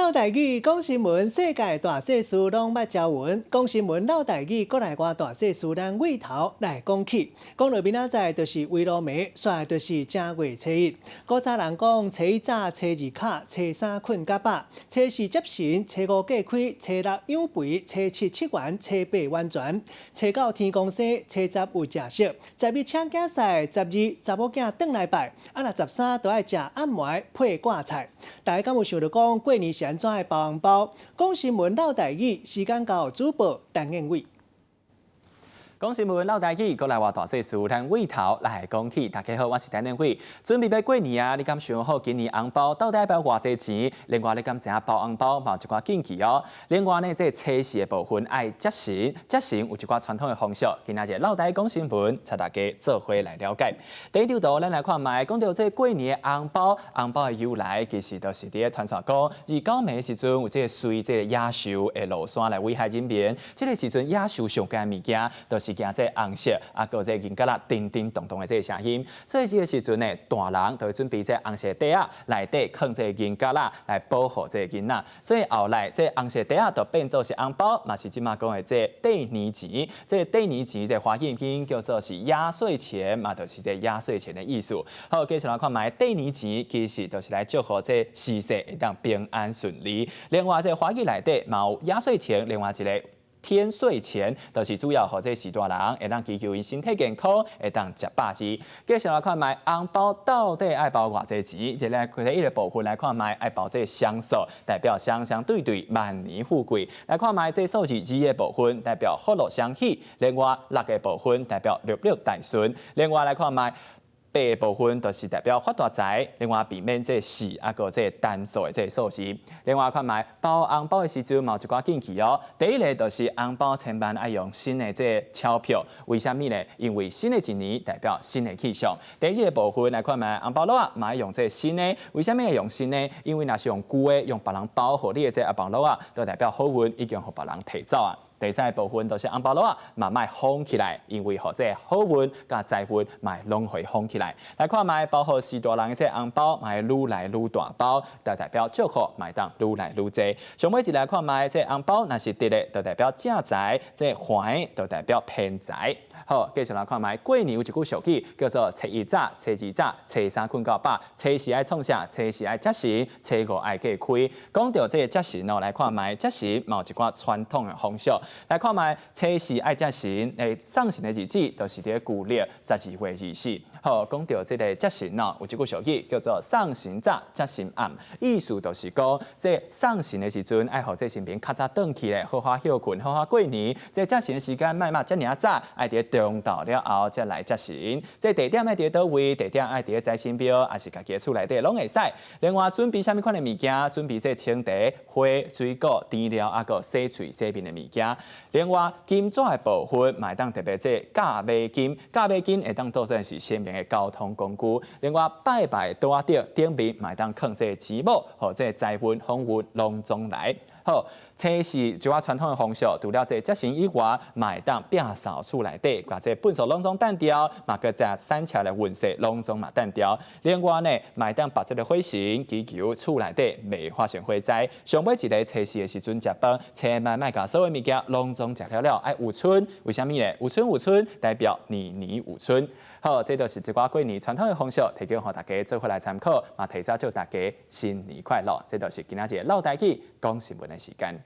老台语讲新闻，世界大小事拢捌招闻。讲新闻老台语，国内外大小事咱尾头来讲起。讲到明仔载就是围炉暝，煞就是正月初一。古早人讲，初一早，初二卡，初三困甲饱，初四接神，初五过开，初六养肥，初七七元，初八完全，初九天公生，初十有食食，十一请囝婿，十二查某囝转来拜，若13都爱食暗糜配挂菜。大家敢有想到讲过年是安怎的包红包？讲新闻老台语，时间到主播陈彦伟。讲新闻老台语，国内外大小事咱尾头来讲起。大家好，我是陈彦伟。准备要过年啊，你敢想好今年红包到底要包偌济钱？另外，你敢知影包红包嘛有一寡禁忌哦。另外呢，这初四的部分爱接神，接神有一寡传统的风俗。今仔日老台讲新闻，带大家做伙来了解。第一条图，咱来看卖，讲到这过年的红包，红包的由来其实就是伫传说讲，二九暝的时阵有这个随这个野兽会落山来危害人民。这个时阵野兽上惊的物件，就是惊这红色，啊，个这银角啦，叮叮咚咚的这个声音。所以这个时阵呢，大人就会准备这红色袋啊，内底放这银角啦，来保护这个囡仔。所以后来这红色袋啊，就变做是红包，嘛是即马讲的这第年钱。这第年钱的华语拼叫做是压岁钱，嘛就是这压岁钱的意思。好，继续来看卖第年钱，其实就是来祝福这事事会当平安顺利。另外，这华语内底嘛有压岁钱，另外一个。天岁钱就是主要互这时大人会当祈求因身体健康，会当食饱子。继续来看卖红包到底爱包偌济钱？再来第一个部分来看卖爱包这双数，代表双双对对万年富贵。来看卖这数字2个部分，代表福禄双喜。另外6个部分代表六六大顺。另外来看卖。8个部分就是代表发大财，另外避免这4啊个这单数的这数字。另外看卖包红包的时阵，有一寡禁忌哦。第一个就是红包千万爱用新的这钞票，为什么呢？因为新的一年代表新的气象。第二个部分来看卖红包袋啊，嘛爱用这新的，为什么要用新的？因为若是用旧的，用别人包好你的这红包袋啊，就代表好运已经互别人摕走啊。第三个部分就是红包袋啊，嘛卖封起来，因为或者好运甲财运嘛拢会封起来。来看卖包好时大人的这红包，嘛愈来愈大包，就代表祝福嘛当愈来愈济。上尾一来看卖这红包，若是直的，就代表正财；这还就代表偏财。好，继续来看卖过年有一句俗语叫做初一早、初二早、初三困到饱，初四爱创啥？初四爱接神，初五爱过开。讲到这个接神哦，来看卖接神嘛有一寡传统的风俗。来看卖初四爱接神，送神的日子就是伫旧历12月24。好，讲到这个接神哦，有一句俗语叫做送神早，接神暗，意思就是讲，这送神的时阵爱互这身边较早转去咧，好好休困，好好过年。这接神的时间莫嘛遮尔早，爱伫中昼了后才来接神。这地点爱伫倒位，地点爱伫财神庙，还是家己的厝内底拢会使。另外准备啥物款的物件？准备这青茶、花、水果、甜料，啊个洗嘴洗面的物件。另外金纸的部分，嘛会当特别这价码金，价码金会当做成是鲜明的交通工具。另外拜拜桌顶顶面嘛会当放这钱母，或这财运丰运拢总来。好，初四一寡传统的风俗，除了这接神以外，嘛会当摒扫厝内底，把这粪扫拢总单掉，嘛个在三桥的运势拢总嘛单掉。另外呢，嘛会当把这个火神祈求厝内底未发生火灾。上尾一个初四的时阵食饭，千万莫把所有物件拢总食了，爱有春。为什么呢？有春有春，代表年年有春。好，这就是一寡过年传统的风俗，提供给大家做回来参考，嘛提早祝大家新年快乐。这就是今仔日老台语讲新闻的时间。